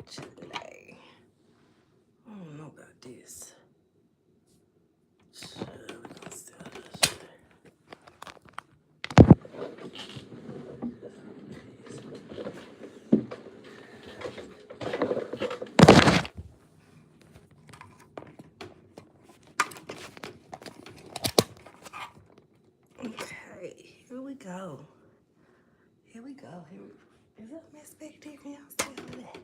today. I don't know about this. So we're gonna sell this. Okay, here we go. Here we go. Here we, is that a mess back there? Can y'all see all of that?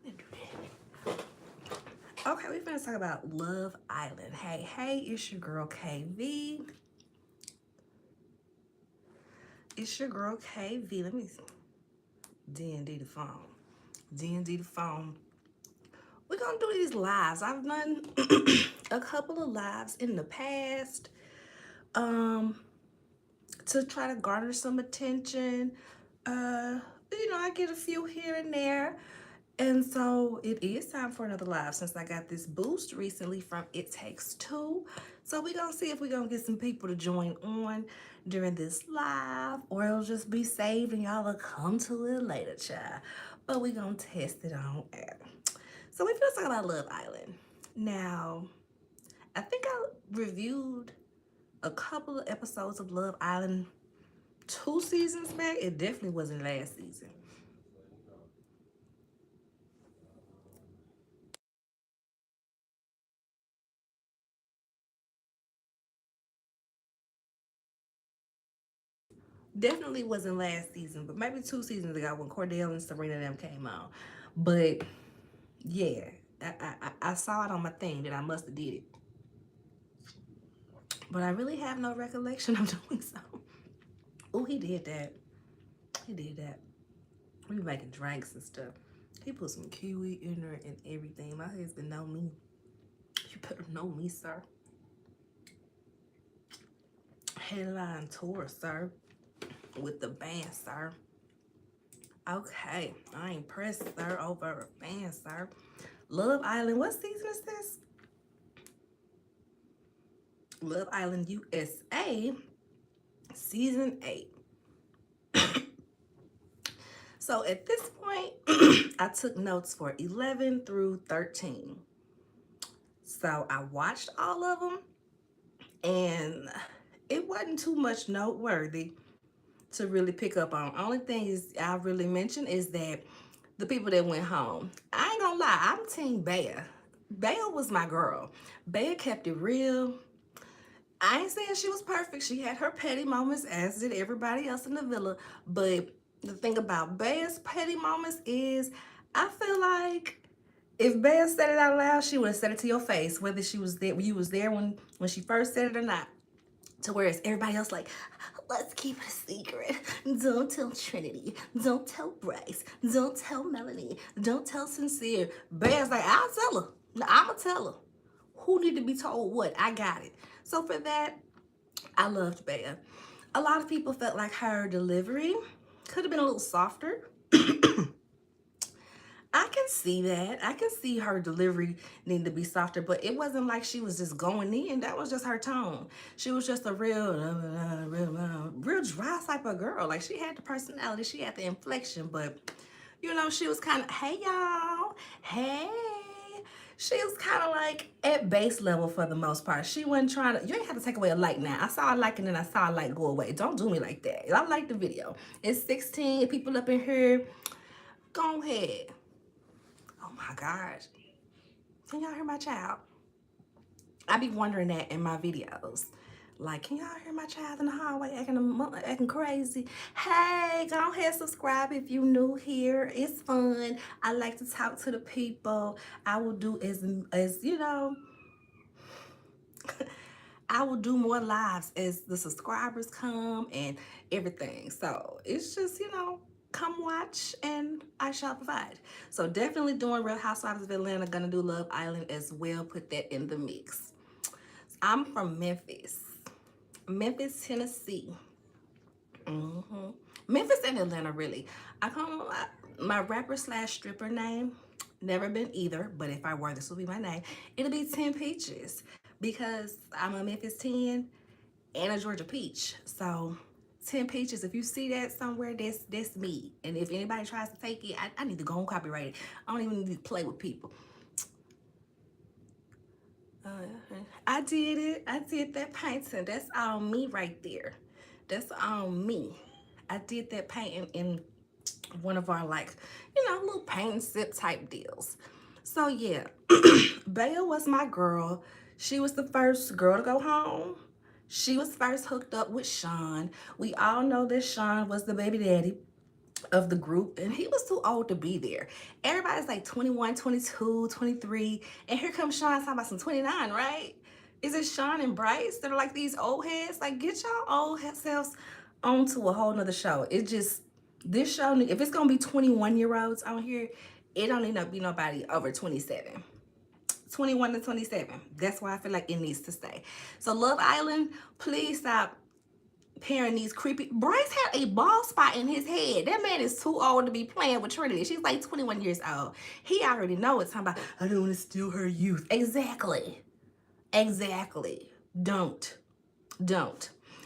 Let me do that. Okay, we're gonna talk about Love Island. Hey, it's your girl KV. It's your girl KV. Let me D&D the phone. D&D the phone. We're gonna do these lives. I've done a couple of lives in the past to try to garner some attention. I get a few here and there. And so it is time for another live since I got this boost recently from It Takes Two. So we're going to see if we're going to get some people to join on during this live, or it'll just be saved and y'all will come to it later, child. But we're going to test it on air. So we're going to talk about Love Island. Now, I think I reviewed a couple of episodes of Love Island 2 seasons back. It definitely wasn't last season. Definitely wasn't last season, but maybe 2 seasons ago when Cordell and Serena and them came on. But yeah, I saw it on my thing that I must have did it. But I really have no recollection of doing so. Oh, he did that. He did that. We be making drinks and stuff. He put some kiwi in there and everything. My husband know me. You better know me, sir. Headline tour, sir. With the band, sir. Okay, I ain't pressed, sir, over a band, sir. Love Island, what season is this? Love Island USA, season 8. So at this point, I took notes for 11 through 13. So I watched all of them, and it wasn't too much noteworthy to really pick up on. Only thing is I really mentioned is that the people that went home. I ain't gonna lie, I'm Team Bea. Bea was my girl. Bea kept it real. I ain't saying she was perfect. She had her petty moments, as did everybody else in the villa. But the thing about Bea's petty moments is, I feel like if Bea said it out loud, she would have said it to your face, whether she was there, you was there when she first said it or not. To whereas everybody else like, let's keep it a secret. Don't tell Trinity. Don't tell Bryce. Don't tell Melanie. Don't tell Sincere. Bear's like, I'll tell her. I'ma tell her. Who need to be told what? I got it. So for that, I loved Bea. A lot of people felt like her delivery could have been a little softer. I can see that. I can see her delivery needing to be softer, but it wasn't like she was just going in. That was just her tone. She was just a real dry type of girl. Like, she had the personality, she had the inflection, but she was kind of, hey y'all, hey. She was kind of like at base level for the most part. She wasn't trying to, you ain't have to take away a like now. I saw a like and then I saw a like go away. Don't do me like that. I like the video. It's 16 people up in here. Go ahead. Oh my gosh. Can y'all hear my child? I be wondering that in my videos. Like, can y'all hear my child in the hallway acting crazy? Hey, go ahead, subscribe if you new here. It's fun. I like to talk to the people. I will do as I will do more lives as the subscribers come and everything. So it's just, come watch and I shall provide. So definitely doing Real Housewives of Atlanta. Gonna do Love Island as well. Put that in the mix. I'm from Memphis, Tennessee. Memphis and Atlanta, really. I call my rapper / stripper name. Never been either, but if I were, this would be my name. It'll be 10 Peaches because I'm a Memphis 10 and a Georgia Peach. So 10 pictures. If you see that somewhere, that's me. And if anybody tries to take it, I need to go on copyright it. I don't even need to play with people. I did it. I did that painting. That's all me right there. That's all me. I did that painting in one of our, like, little paint and sip type deals. So yeah, Bea was my girl. She was the first girl to go home. She was first hooked up with Sean. We all know that Sean was the baby daddy of the group, and he was too old to be there. Everybody's like 21, 22, 23, and here comes Sean talking about some 29, right? Is it Sean and Bryce that are like these old heads? Like, get y'all old selves onto a whole nother show. It just, this show, if it's gonna be 21-year-olds on here, it don't need to be nobody over 27. 21 to 27. That's why I feel like it needs to stay. So Love Island, please stop pairing these creepy. Bryce had a bald spot in his head. That man is too old to be playing with Trinity. She's like 21 years old. He already know it's talking about, I don't want to steal her youth. Exactly. Don't.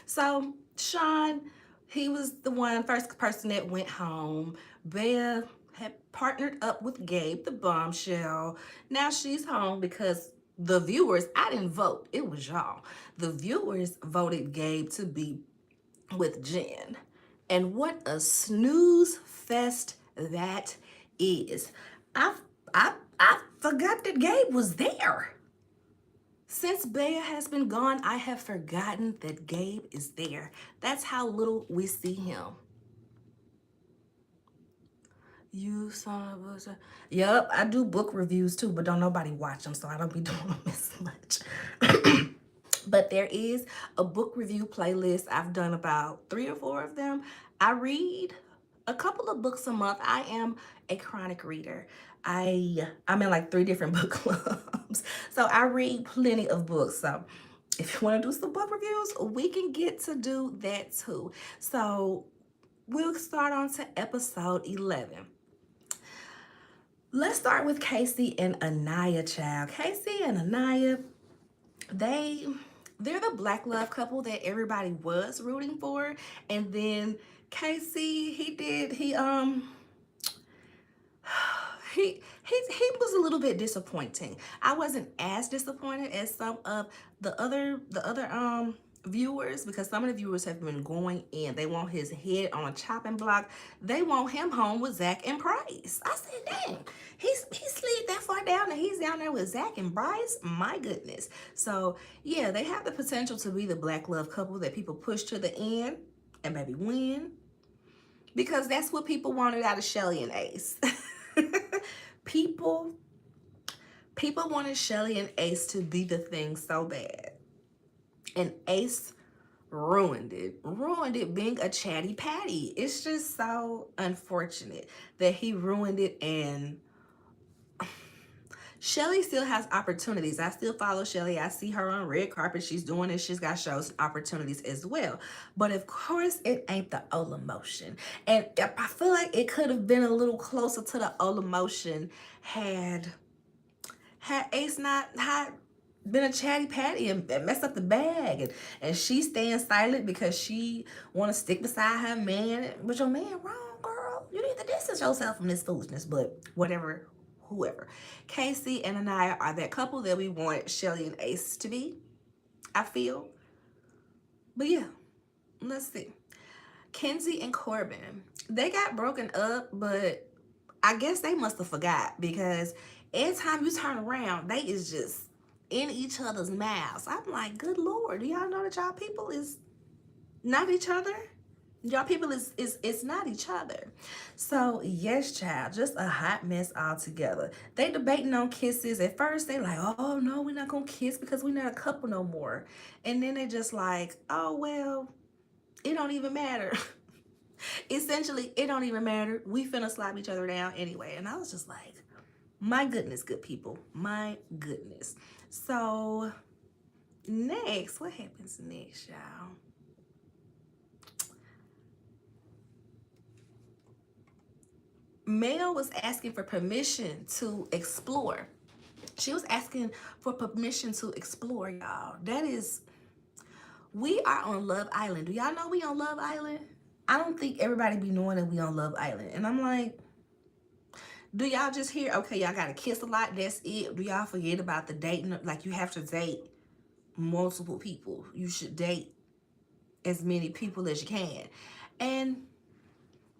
So Sean, he was the first person that went home. Bea had partnered up with Gabe, the bombshell. Now she's home because the viewers, I didn't vote. It was y'all. The viewers voted Gabe to be with Jen. And what a snooze fest that is. I forgot that Gabe was there. Since Bea has been gone, I have forgotten that Gabe is there. That's how little we see him. You son of a... Yep, I do book reviews too, but don't nobody watch them, so I don't be doing them as much. But there is a book review playlist. I've done about 3 or 4 of them. I read a couple of books a month. I am a chronic reader. I'm in like 3 different book clubs. So I read plenty of books. So if you want to do some book reviews, we can get to do that too. So we'll start on to episode 11. Let's start with Casey and Anaya, child. Casey and Anaya, they're the black love couple that everybody was rooting for. And then Casey, he was a little bit disappointing. I wasn't as disappointed as some of the other viewers, because some of the viewers have been going in. They want his head on a chopping block. They want him home with Zach and Bryce. I said, dang, he slid that far down and he's down there with Zach and Bryce. My goodness. So yeah, they have the potential to be the black love couple that people push to the end and maybe win, because that's what people wanted out of Shelly and Ace. People wanted Shelly and Ace to be the thing so bad. And Ace ruined it being a chatty patty. It's just so unfortunate that he ruined it. And Shelly still has opportunities. I still follow Shelly. I see her on red carpet. She's doing it. She's got shows and opportunities as well. But of course, it ain't the Ola motion. And I feel like it could have been a little closer to the Ola motion had Ace not been a chatty patty and messed up the bag, and she staying silent because she want to stick beside her man. But your man wrong, girl. You need to distance yourself from this foolishness. But whatever, whoever. Casey and Anaya are that couple that we want Shelly and Ace to be, I feel. But yeah, let's see. Kenzie and Corbin, they got broken up, but I guess they must have forgot, because every time you turn around, they is just in each other's mouths. I'm like, good Lord, do y'all know that y'all people is not each other? Y'all people is not each other. So yes, child, just a hot mess altogether. They debating on kisses. At first they like, oh no, we're not gonna kiss because we're not a couple no more. And then they just like, oh well, it don't even matter. Essentially, it don't even matter. We finna slap each other down anyway. And I was just like, my goodness, good people. My goodness. So next, what happens next, y'all? Mel was asking for permission to explore. She was asking for permission to explore, y'all. That is, We are on Love Island. Do y'all know we on Love Island? I don't think everybody be knowing that we on Love Island. And I'm like, do y'all just hear, okay, y'all gotta kiss a lot, that's it? Do y'all forget about the dating? Like, you have to date multiple people. You should date as many people as you can. And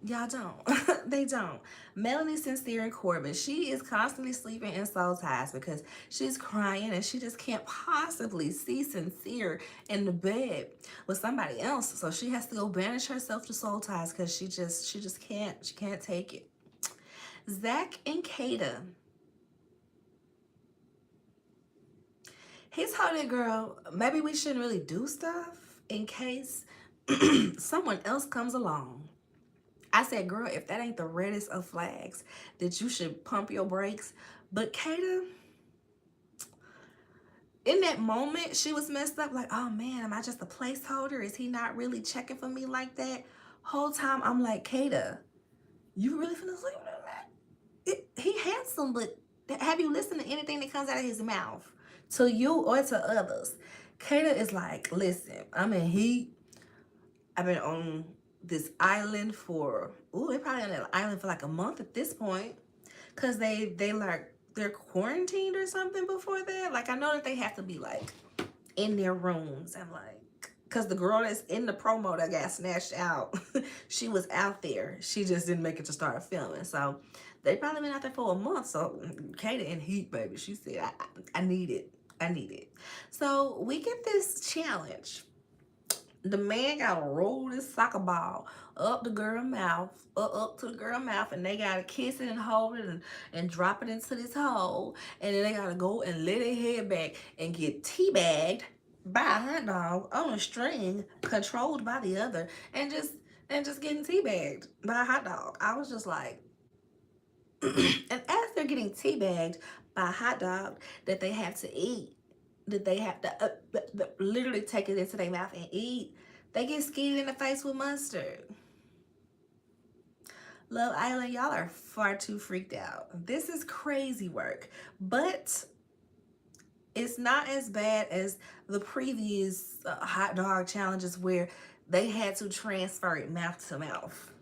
y'all don't. They don't. Melanie, Sincere, and Corbin, she is constantly sleeping in Soul Ties because she's crying and she just can't possibly see Sincere in the bed with somebody else. So she has to go banish herself to Soul Ties because she just can't. She can't take it. Zach and Kata. He told that girl, maybe we shouldn't really do stuff in case someone else comes along. I said, girl, if that ain't the reddest of flags, that you should pump your brakes. But Kata, in that moment, she was messed up. Like, oh man, am I just a placeholder? Is he not really checking for me like that? Whole time, I'm like, Kata, you really finna sleep with that? He handsome, but have you listened to anything that comes out of his mouth? To you or to others? Kata is like, listen, I'm in heat. I've been on this island for, they're probably on that island for like a month at this point. Cause they're quarantined or something before that. Like, I know that they have to be like in their rooms. I'm like, cause the girl that's in the promo that got snatched out, she was out there. She just didn't make it to start filming. So they probably been out there for a month. So Kata in heat, baby. She said, I need it. I need it. So we get this challenge. The man gotta roll this soccer ball up the girl mouth, up to the girl mouth, and they gotta kiss it and hold it and drop it into this hole. And then they gotta go and lay their head back and get teabagged by a hot dog on a string controlled by the other, and just getting teabagged by a hot dog. I was just like, and as they're getting teabagged by a hot dog that they have to eat, that they have to literally take it into their mouth and eat, they get skied in the face with mustard. Love Island, y'all are far too freaked out. This is crazy work, but it's not as bad as the previous hot dog challenges where they had to transfer it mouth to mouth.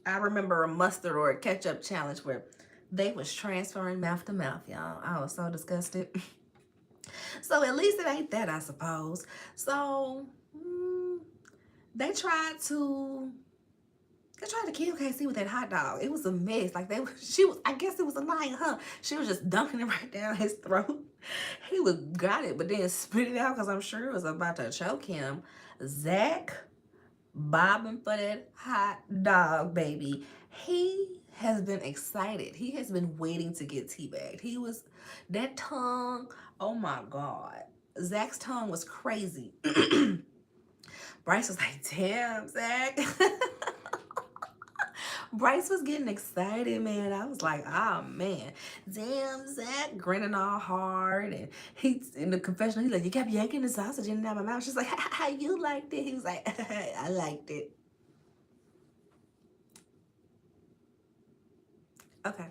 I remember a mustard or a ketchup challenge where they was transferring mouth to mouth, y'all. I was so disgusted. So at least it ain't that, I suppose. So they tried to kill KC with that hot dog. It was a mess. Like I guess it was a lion, huh? She was just dunking it right down his throat. He got it, but then spit it out because I'm sure it was about to choke him. Zach bobbing for that hot dog, baby. He has been excited. He has been waiting to get teabagged. That tongue, oh my God. Zach's tongue was crazy. Bryce was like, damn, Zach. Bryce was getting excited, man. I was like, oh man, damn, Zach, grinning all hard. And he's in the confessional, he's like, you kept yanking the sausage in and out of my mouth. She's like, how you liked it? He was like, I liked it. Okay.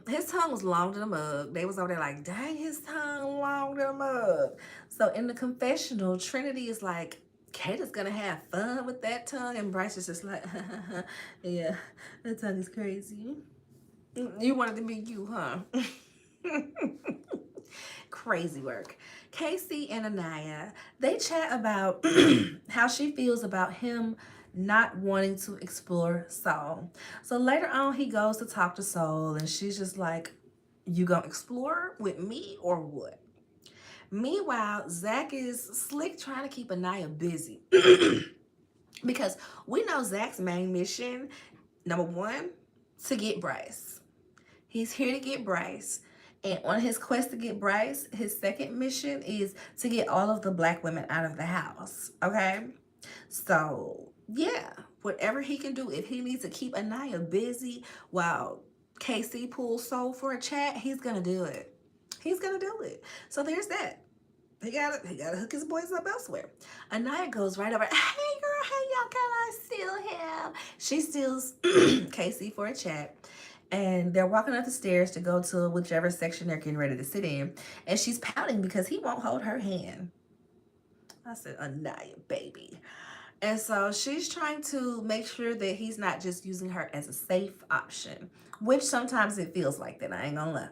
His tongue was long to the mug. They was over there like, dang, his tongue long to the mug. So in the confessional, Trinity is like, Kata's gonna have fun with that tongue, and Bryce is just like, yeah, that tongue is crazy. You wanted to be you, huh? Crazy work. Casey and Anaya, they chat about how she feels about him not wanting to explore Soul. So later on, he goes to talk to Soul, and she's just like, you gonna explore with me or what? Meanwhile, Zach is slick trying to keep Anaya busy. Because we know Zach's main mission, number one, to get Bryce. He's here to get Bryce. And on his quest to get Bryce, his second mission is to get all of the black women out of the house. Okay? So, yeah. Whatever he can do, if he needs to keep Anaya busy while KC pulls Soul for a chat, he's going to do it. He's going to do it. So there's that. He gotta hook his boys up elsewhere. Anaya goes right over, hey girl, hey y'all, can I steal him? She steals KC for a chat. And they're walking up the stairs to go to whichever section they're getting ready to sit in. And she's pouting because he won't hold her hand. I said, Anaya, baby. And so she's trying to make sure that he's not just using her as a safe option, which sometimes it feels like that. I ain't gonna lie.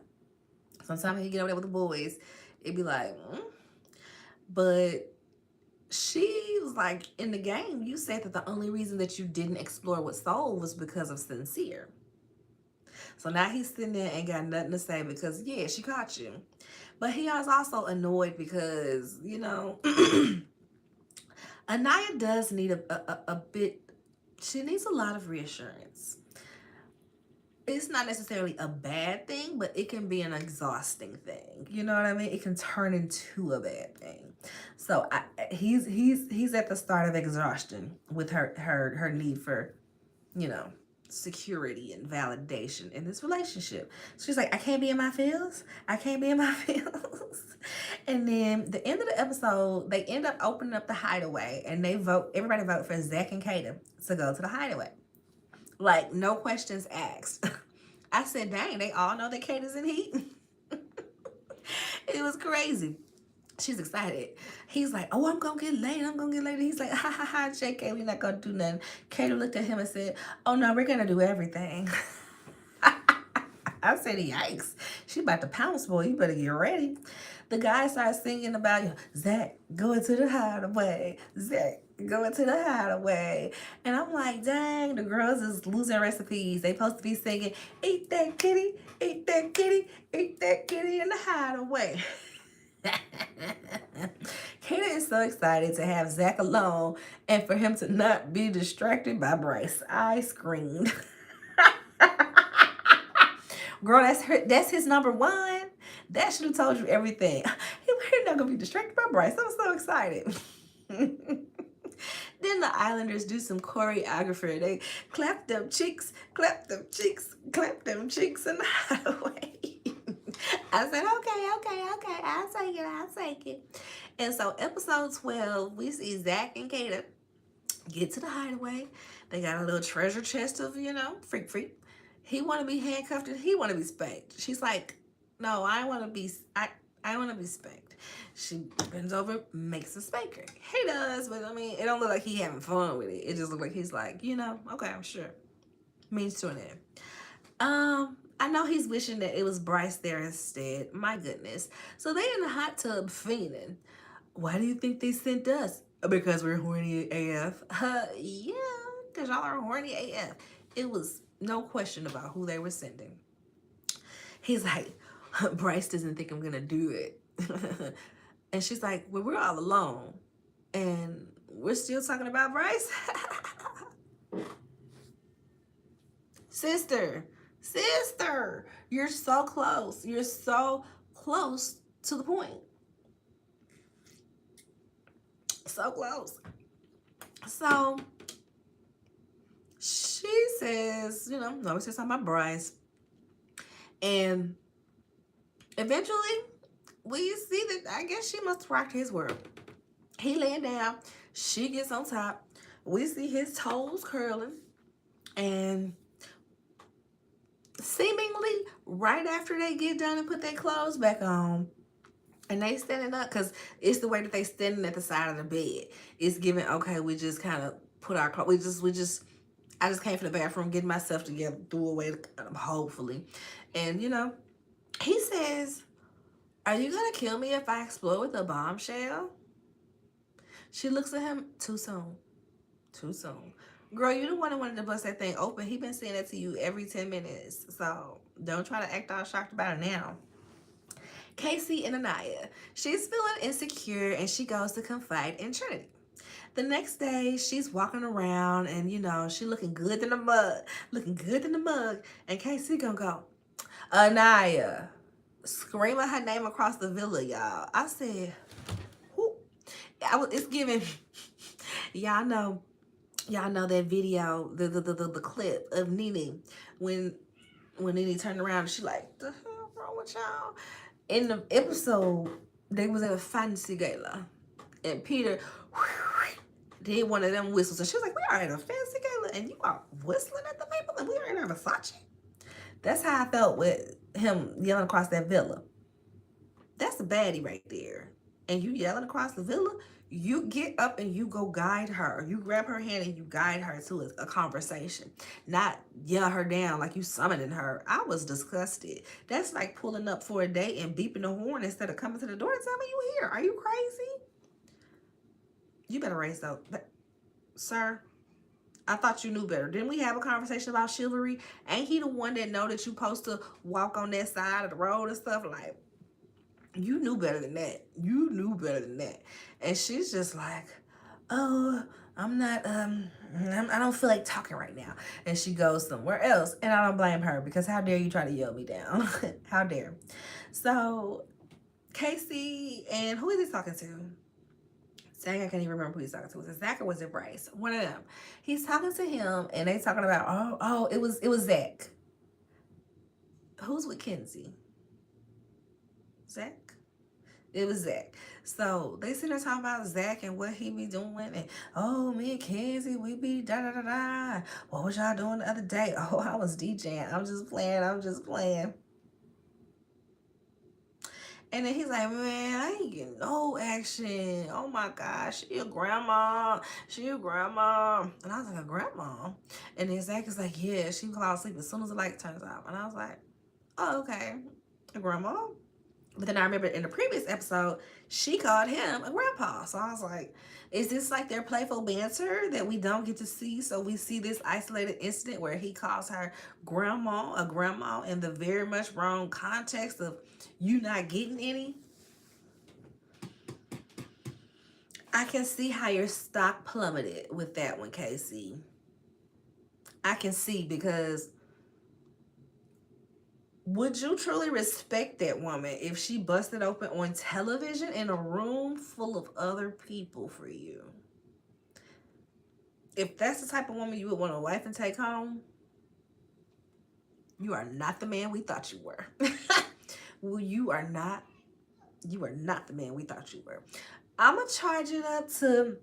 Sometimes he get over there with the boys, it'd be like, but she was like, in the game, you said that the only reason that you didn't explore with Soul was because of Sincere. So now he's sitting there and got nothing to say because, yeah, she caught you. But he is also annoyed because, you know, Anaya does need a bit, she needs a lot of reassurance. It's not necessarily a bad thing, but it can be an exhausting thing. You know what I mean? It can turn into a bad thing. So he's at the start of exhaustion with her need for, you know, security and validation in this relationship. She's like, I can't be in my feels. I can't be in my feels. And then the end of the episode, they end up opening up the hideaway and everybody vote for Zach and Kata to go to the hideaway. Like, no questions asked. I said, dang, they all know that Kata's in heat. It was crazy. She's excited. He's like, oh, I'm going to get laid. I'm going to get laid. He's like, ha, ha, ha, JK, we're not going to do nothing. Kata looked at him and said, oh, no, we're going to do everything. I said, yikes. She about to pounce, boy. You better get ready. The guy starts singing about, Zach, go into the hideaway. Zach, go into the hideaway. And I'm like, dang, the girls is losing recipes. They supposed to be singing, eat that kitty, eat that kitty, eat that kitty in the hideaway. Kata is so excited to have Zach alone and for him to not be distracted by Bryce. I screamed. Girl, that's his number one. That should have told you everything. He's not going to be distracted by Bryce. I'm so excited. Then the Islanders do some choreography. They clap them cheeks, clap them cheeks, clap them cheeks in the highway. I said, okay, I'll take it. And so episode 12, we see Zach and Kata get to the hideaway. They got a little treasure chest of, you know, freak. He want to be handcuffed and he want to be spanked. She's like, no, I want to be spanked. She bends over, makes a spanker. He does, but I mean, it don't look like he having fun with it. It just look like he's like, you know, okay, I'm sure. Means to an end. I know he's wishing that it was Bryce there instead. My goodness. So they in the hot tub fiending. Why do you think they sent us? Because we're horny AF. Yeah, because y'all are horny AF. It was no question about who they were sending. He's like, Bryce doesn't think I'm going to do it. And she's like, well, we're all alone. And we're still talking about Bryce? Sister, you're so close. You're so close to the point. So close. So she says, you know, no, we're still talking about Bryce. And eventually, we see that I guess she must have rocked his world. He laying down. She gets on top. We see his toes curling. And seemingly right after they get done and put their clothes back on, and they standing up, because it's the way that they standing at the side of the bed. It's giving, okay, we just kind of put our clothes, I just came from the bathroom, getting myself together, threw away, hopefully. And, you know, he says, are you going to kill me if I explode with a bombshell? She looks at him, too soon. Girl, you the one that wanted to bust that thing open. He been saying that to you every 10 minutes. So don't try to act all shocked about it now. Casey and Anaya. She's feeling insecure and she goes to confide in Trinity. The next day, she's walking around and, you know, she looking good in the mug. And Casey gonna go, Anaya, screaming her name across the villa, y'all. I said, who? It's giving, y'all know that video, the clip of Nene when Nene turned around and she like, the hell wrong with y'all? In the episode, they was at a fancy gala, and Peter did one of them whistles, and she was like, we are at a fancy gala, and you are whistling at the people, and we are in a Versace? That's how I felt with him yelling across that villa. That's a baddie right there. And you yelling across the villa, You get up and you go guide her. You grab her hand and you guide her to a conversation, not yell her down like you summoning her. I was disgusted. That's like pulling up for a date and beeping the horn instead of coming to the door and telling me you here. Are you crazy? You better raise those, sir. I thought you knew better. Didn't we have a conversation about chivalry? Ain't he the one that know that you supposed to walk on that side of the road and stuff? Like, you knew better than that. You knew better than that. And she's just like, oh, I'm not, I don't feel like talking right now. And she goes somewhere else. And I don't blame her, because how dare you try to yell me down? How dare. So Casey, and who is he talking to? Zach, I can't even remember who he's talking to. Was it Zach or was it Bryce? One of them. He's talking to him, and they talking about, it was Zach. Who's with Kenzie? Zach? It was Zach. So they sit there talking about Zach and what he be doing, and me and Kenzie, we be da da da da. What was y'all doing the other day? Oh, I was DJing. I'm just playing. And then he's like, man, I ain't getting no action. Oh my gosh, she a grandma. And I was like, a grandma? And then Zach is like, yeah, she falls asleep as soon as the light turns off. And I was like, oh, okay, a grandma? But then I remember in the previous episode, she called him a grandpa. So I was like, is this like their playful banter that we don't get to see? So we see this isolated incident where he calls her a grandma, in the very much wrong context of you not getting any. I can see how your stock plummeted with that one, Casey. I can see, because would you truly respect that woman if she busted open on television in a room full of other people for you? If that's the type of woman you would want a wife and take home, you are not the man we thought you were. Well, you are not the man we thought you were. I'm going to charge it up to,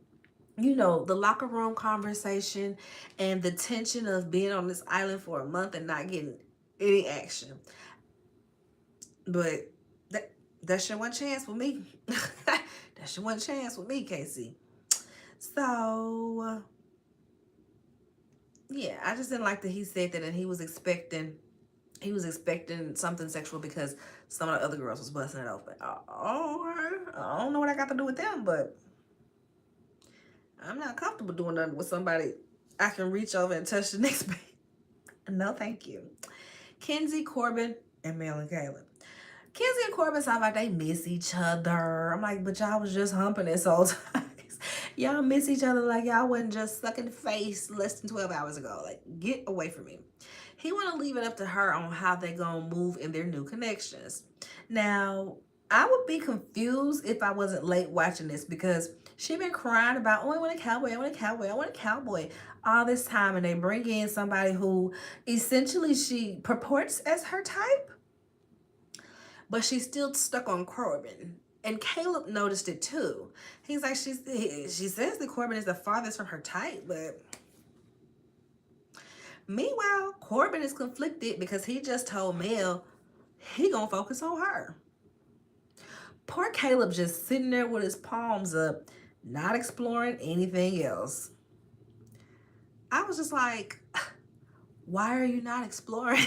the locker room conversation and the tension of being on this island for a month and not getting any action. But that's your one chance with me. That's your one chance with me, Casey. So, yeah, I just didn't like that he said that, and he was expecting something sexual because some of the other girls was busting it open. I don't know what I got to do with them, but I'm not comfortable doing nothing with somebody I can reach over and touch the next bit. No, thank you. Kenzie, Corbin, and Mel and Caleb. Kenzie and Corbin sound like they miss each other. I'm like, but y'all was just humping this whole time. Y'all miss each other like y'all wasn't just sucking the face less than 12 hours ago. Like, get away from me. He want to leave it up to her on how they gonna move in their new connections. Now, I would be confused if I wasn't late watching this, because she been crying about, I want a cowboy all this time, and they bring in somebody who essentially she purports as her type, but she's still stuck on Corbin. And Caleb noticed it too. He's like, she says that Corbin is the farthest from her type, but meanwhile, Corbin is conflicted because he just told Mel he gonna focus on her. Poor Caleb just sitting there with his palms up, not exploring anything else. I was just like, why are you not exploring?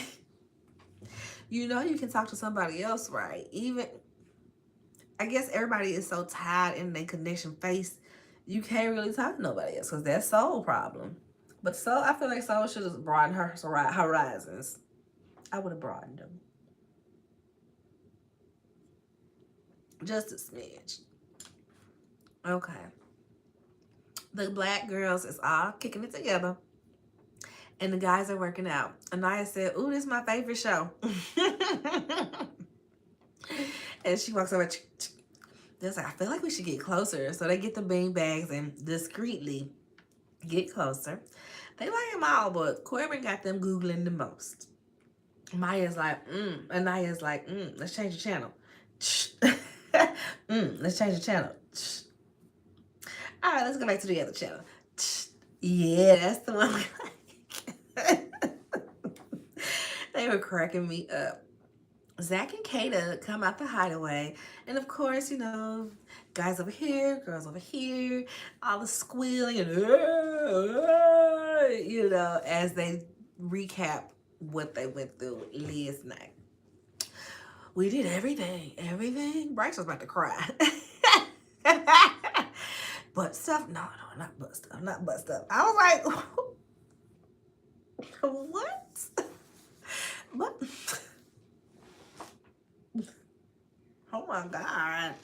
You can talk to somebody else, right? Even, I guess everybody is so tied in their connection phase, you can't really talk to nobody else because that's Soul problem. But I feel like Soul should have broadened her horizons. I would have broadened them. Just a smidge. Okay. The black girls is all kicking it together. And the guys are working out. Anaya said, ooh, this is my favorite show. And she walks over. They're like, I feel like we should get closer. So they get the bean bags and discreetly get closer. They like them all, but Corbin got them Googling the most. Maya's like, Anaya's like, let's change the channel. Let's change the channel. All right, let's go back to the other channel. Yeah, that's the one. They were cracking me up. Zach and Kata come out the hideaway, and of course, you know, guys over here, girls over here, all the squealing and you know, as they recap what they went through last night. We did everything, everything. Bryce was about to cry. Butt stuff? No, no, not butt stuff, not butt stuff. I was like, what? What? Oh my God.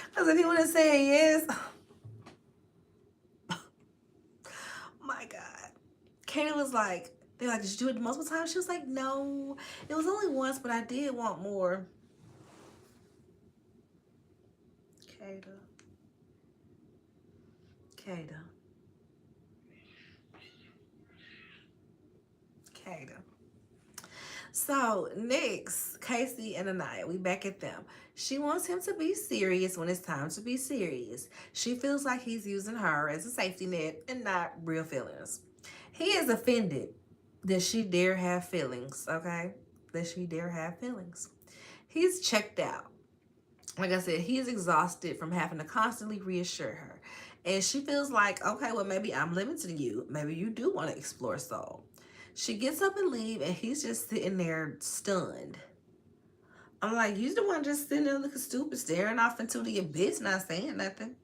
Because if he would have said yes, my God. Kayla was like, they're like, did you do it multiple times? She was like, no, it was only once, but I did want more. Kayla. Kayla. Kayla. So next, Casey and Anaya, we back at them. She wants him to be serious when it's time to be serious. She feels like he's using her as a safety net and not real feelings. He is offended that she dare have feelings, okay? That she dare have feelings. He's checked out. Like I said, he's exhausted from having to constantly reassure her. And she feels like, okay, well, maybe I'm limiting you. Maybe you do want to explore soul. She gets up and leave, and he's just sitting there stunned. I'm like, you the one just sitting there looking stupid, staring off into the abyss, not saying nothing.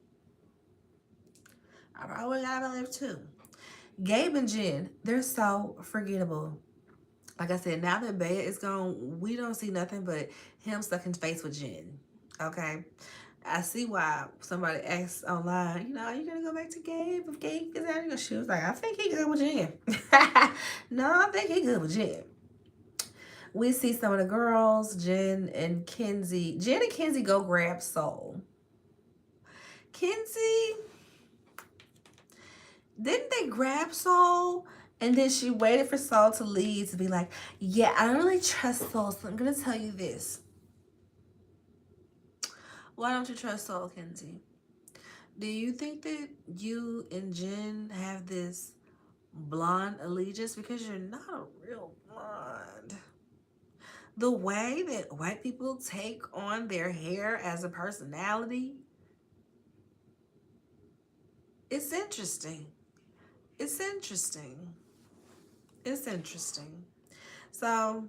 I probably gotta live too. Gabe and Jen, they're so forgettable. Like I said, now that Bea is gone, we don't see nothing but him stuck in face with Jen. Okay? I see why somebody asked online, you know, are you gonna go back to Gabe if Gabe gets out of here? She was like, I think he good with Jen. No, I think he good with Jen. We see some of the girls, Jen and Kenzie. Jen and Kenzie go grab Soul. Kenzie, didn't they grab Soul? And then she waited for Soul to leave to be like, yeah, I don't really trust Soul, so I'm going to tell you this. Why don't you trust Soul, Kenzie? Do you think that you and Jen have this blonde allegiance? Because you're not a real blonde. The way that white people take on their hair as a personality, it's interesting. It's interesting. It's interesting. So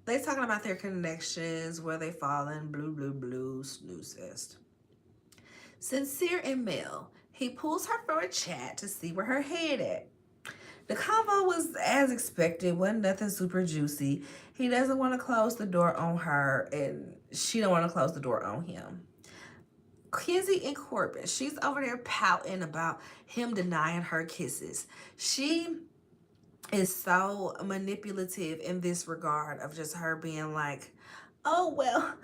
they talking about their connections, where they fallen, blue, snooze fest. Sincere and Mel, he pulls her for a chat to see where her head at. The convo was as expected, wasn't nothing super juicy. He doesn't want to close the door on her, and she don't want to close the door on him. Kenzie and Corbin, she's over there pouting about him denying her kisses. She is so manipulative in this regard of just her being like, oh, well,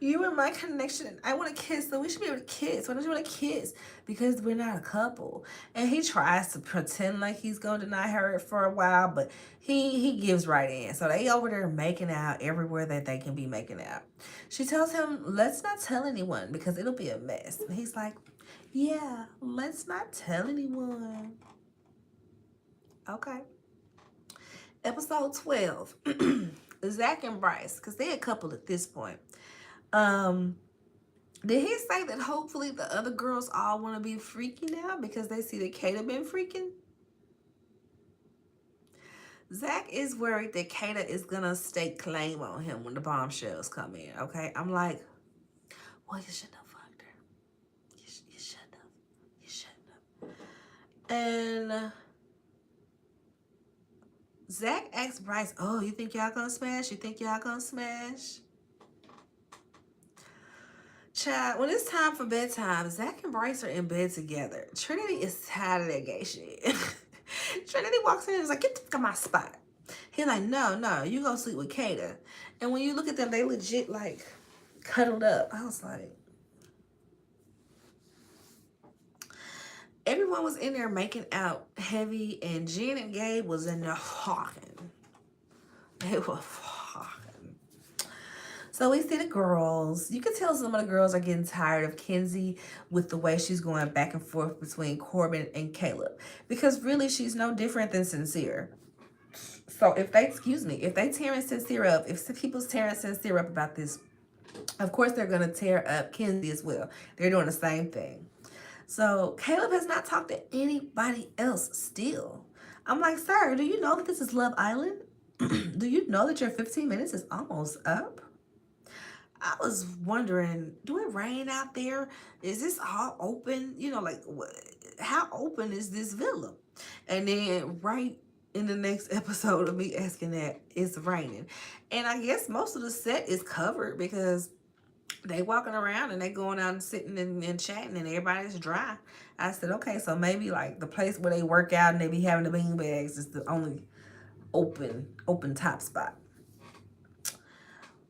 you were my connection. I want to kiss, so we should be able to kiss. Why don't you want to kiss? Because we're not a couple. And he tries to pretend like he's going to deny her for a while, but he gives right in. So they over there making out everywhere that they can be making out. She tells him, let's not tell anyone because it'll be a mess. And he's like, yeah, let's not tell anyone. Okay. Episode 12. Zach and Bryce, because they're a couple at this point. Did he say that hopefully the other girls all want to be freaky now because they see that Kata been freaking? Zach is worried that Kata is going to stake claim on him when the bombshells come in, okay? I'm like, well, you shouldn't have fucked her. You shouldn't have. You shouldn't have. And Zach asks Bryce, oh, you think y'all gonna smash? You think y'all gonna smash? Child, when it's time for bedtime, Zach and Bryce are in bed together. Trinity is tired of that gay shit. Trinity walks in and is like, get the fuck out my spot. He's like, no, you go sleep with Kata. And when you look at them, they legit like cuddled up. I was like, everyone was in there making out heavy, and Jen and Gabe was in there fucking. They were fucking. So we see the girls. You can tell some of the girls are getting tired of Kenzie with the way she's going back and forth between Corbin and Caleb. Because really, she's no different than Sincere. So if they, excuse me, if they tearing sincere up, if people's tearing sincere up about this, of course they're gonna tear up Kenzie as well. They're doing the same thing. So Caleb has not talked to anybody else still. I'm like, sir, do you know that this is Love Island? Do you know that your 15 minutes is almost up? I was wondering, do it rain out there? Is this all open? You know, like, how open is this villa? And then right in the next episode of me asking that, it's raining. And I guess most of the set is covered because they walking around and they going out and sitting and chatting and everybody's dry. I said, okay, so maybe like the place where they work out and they be having the bean bags is the only open top spot.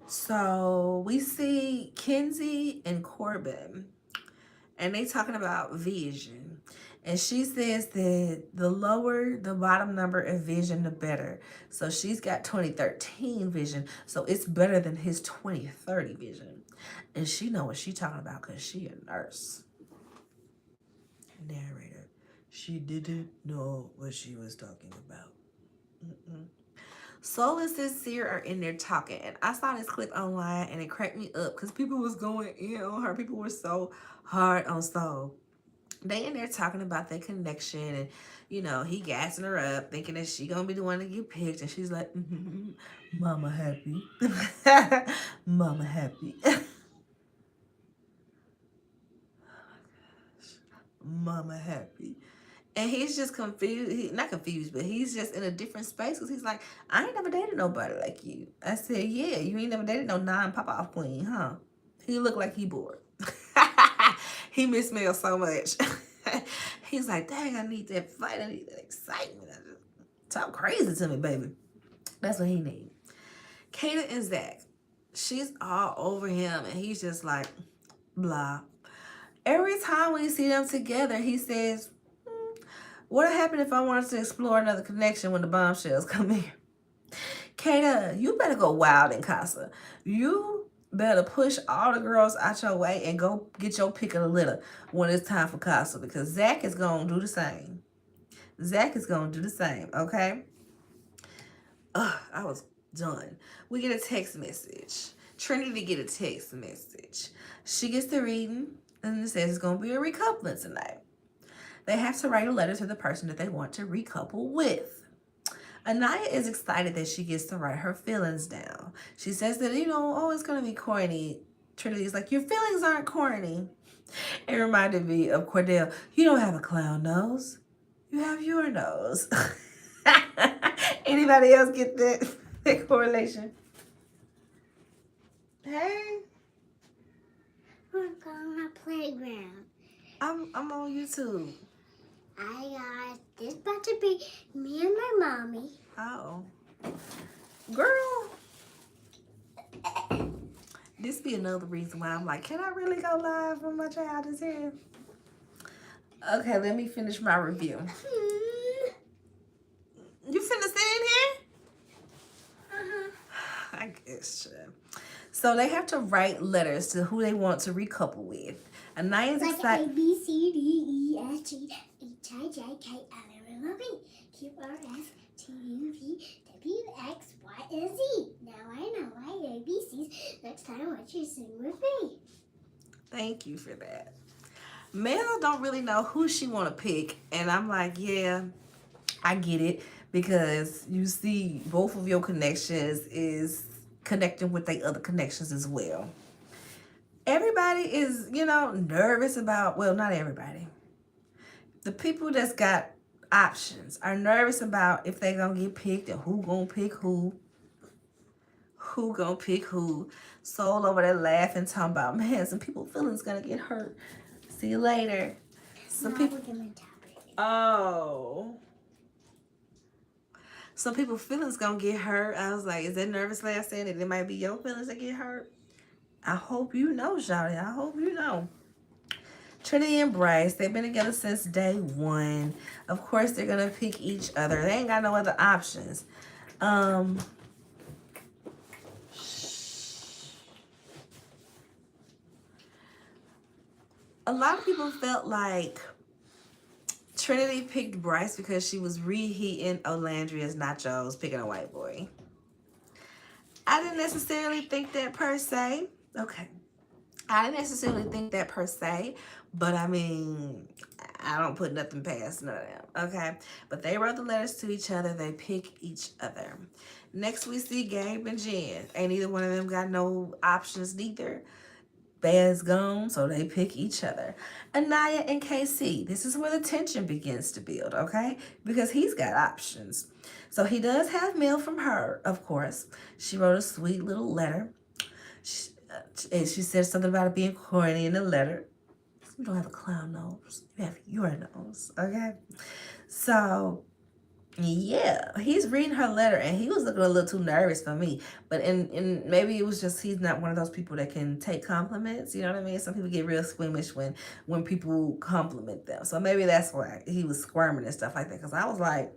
So we see Kenzie and Corbin, and they talking about vision. And she says that the lower the bottom number of vision, the better. So she's got 2013 vision, so it's better than his 2030 vision. And she know what she talking about because she a nurse. Narrator, she didn't know what she was talking about. Soul and Sincere are in there talking, and I saw this clip online and it cracked me up because people was going in on her. People were so hard on Soul. They in there talking about their connection, and you know, he gassing her up thinking that she gonna be the one to get picked, and she's like, mama happy. Mama happy. Mama happy. And he's just confused. Not confused, but he's just in a different space because he's like, I ain't never dated nobody like you. I said, yeah, you ain't never dated no non-pop-off queen, huh? He looked like he bored. He missed Mel so much. He's like, dang, I need that fight. I need that excitement. Talk crazy to me, baby. That's what he needs. Kata and Zach, she's all over him, and he's just like, blah. Every time we see them together, he says, what would happen if I wanted to explore another connection when the bombshells come in? Kata, you better go wild in Casa. You better push all the girls out your way and go get your pick of the litter when it's time for Casa, because Zach is going to do the same. Zach is going to do the same, okay? I was done. We get a text message. Trinity get a text message. She gets to reading, and it says it's going to be a recoupling tonight. They have to write a letter to the person that they want to recouple with. Anaya is excited that she gets to write her feelings down. She says that, you know, oh, it's going to be corny. Trinity's like, your feelings aren't corny. It reminded me of Cordell. You don't have a clown nose. You have your nose. Anybody else get that correlation? Hey. We're going to playground. I'm on YouTube. This about to be me and my mommy. Oh. Girl. This be another reason why I'm like, can I really go live when my child is here? Okay, let me finish my review. You finna sit in here? I guess so. So they have to write letters to who they want to recouple with. Anaya's like excited. A, B, C, D, E, F, G, H, I, J, K, L, M, N, O, P, Q, R, S, T, U, V, W, X, Y, and Z. Now I know my ABCs. Next time I want you to sing with me. Thank you for that. Mel don't really know who she want to pick, and I'm like, yeah, I get it, because you see both of your connections is connecting with their other connections as well. Everybody is, you know, nervous about, well, not everybody. The people that's got options are nervous about if they're going to get picked and who going to pick who. Who going to pick who. Soul over there laughing, talking about, man, some people feelings going to get hurt. See you later. Some people. Oh. Some people feelings going to get hurt. I was like, is that nervous laugh saying that it might be your feelings that get hurt? I hope you know, Shawty. I hope you know. Trinity and Bryce, they've been together since day one. Of course, they're going to pick each other. They ain't got no other options. A lot of people felt like Trinity picked Bryce because she was reheating Olandria's nachos, picking a white boy. I didn't necessarily think that per se. Okay. I didn't necessarily think that per se, but I mean, I don't put nothing past none of them, okay? But they wrote the letters to each other. They pick each other. Next, we see Gabe and Jen. Ain't either one of them got no options neither. Bad's gone, so they pick each other. Anaya and KC. This is where the tension begins to build, okay? Because he's got options. So he does have mail from her, of course. She wrote a sweet little letter. And she said something about it being corny in the letter. You don't have a clown nose. You have your nose, okay? So, yeah, he's reading her letter, and he was looking a little too nervous for me. But in maybe it was just he's not one of those people that can take compliments. You know what I mean? Some people get real squeamish when people compliment them. So maybe that's why he was squirming and stuff like that. Because I was like,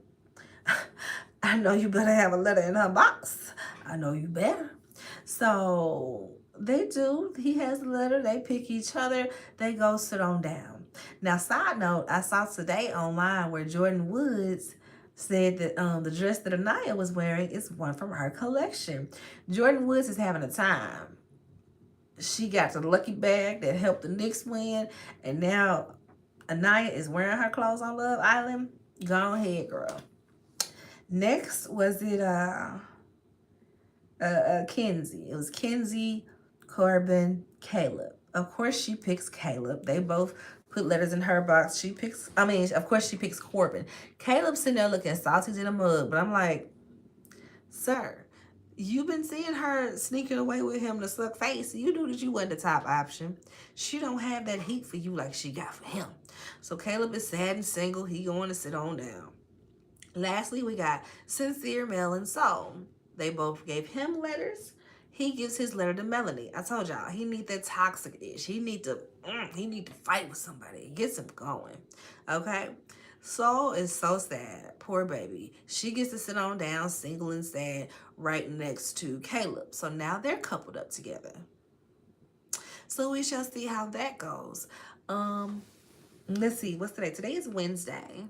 I know you better have a letter in her box. I know you better. So they do. He has a letter. They pick each other. They go sit on down. Now, side note, I saw today online where Jordan Woods said that the dress that Anaya was wearing is one from her collection. Jordan Woods is having a time. She got the lucky bag that helped the Knicks win, and now Anaya is wearing her clothes on Love Island. Go ahead, girl. Next, was it Kenzie? It was Kenzie, Corbin, Caleb. Of course, she picks Caleb. They both put letters in her box. Of course, she picks Corbin. Caleb's sitting there looking salty in the mug, but I'm like, sir, you've been seeing her sneaking away with him to suck face. You knew that you wasn't the top option. She don't have that heat for you like she got for him. So Caleb is sad and single. He going to sit on down. Lastly, we got Sincere, Mel, and Soul. They both gave him letters. He gives his letter to Melanie. I told y'all, he need that toxic ish. He need to fight with somebody. It gets him going. Okay? Soul is so sad. Poor baby. She gets to sit on down, single and sad, right next to Caleb. So now they're coupled up together. So we shall see how that goes. Let's see, what's today? Today is Wednesday.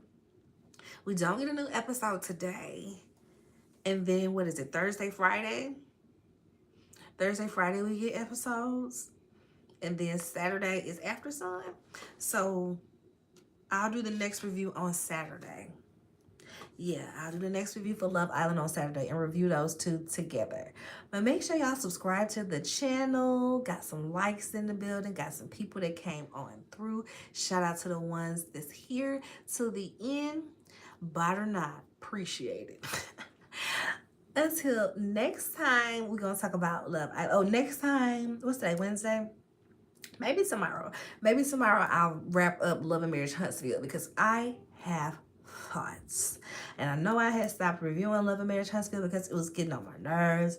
We don't get a new episode today. And then, what is it, Thursday, Friday? Thursday, Friday, we get episodes. And then Saturday is After Sun. So, I'll do the next review on Saturday. Yeah, I'll do the next review for Love Island on Saturday and review those two together. But make sure y'all subscribe to the channel. Got some likes in the building. Got some people that came on through. Shout out to the ones that's here to the end. Bought or not, appreciate it. Until next time, we're going to talk about Love Island. Next time, what's today, Wednesday? Maybe tomorrow. Maybe tomorrow I'll wrap up Love and Marriage Huntsville because I have thoughts. And I know I had stopped reviewing Love and Marriage Huntsville because it was getting on my nerves.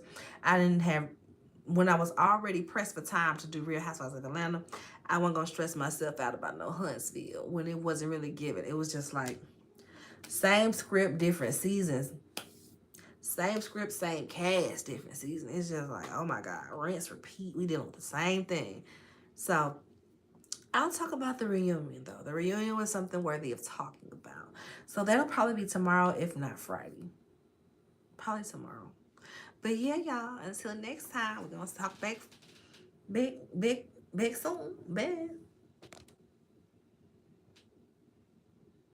When I was already pressed for time to do Real Housewives of Atlanta, I wasn't going to stress myself out about no Huntsville when it wasn't really given. It was just like, same script, different seasons. Same script, same cast, different seasons. It's just like, oh my God, rinse, repeat. We dealing with the same thing. So, I'll talk about the reunion, though. The reunion was something worthy of talking about. So, that'll probably be tomorrow, if not Friday. Probably tomorrow. But yeah, y'all, until next time, we're going to talk back big soon. Bye.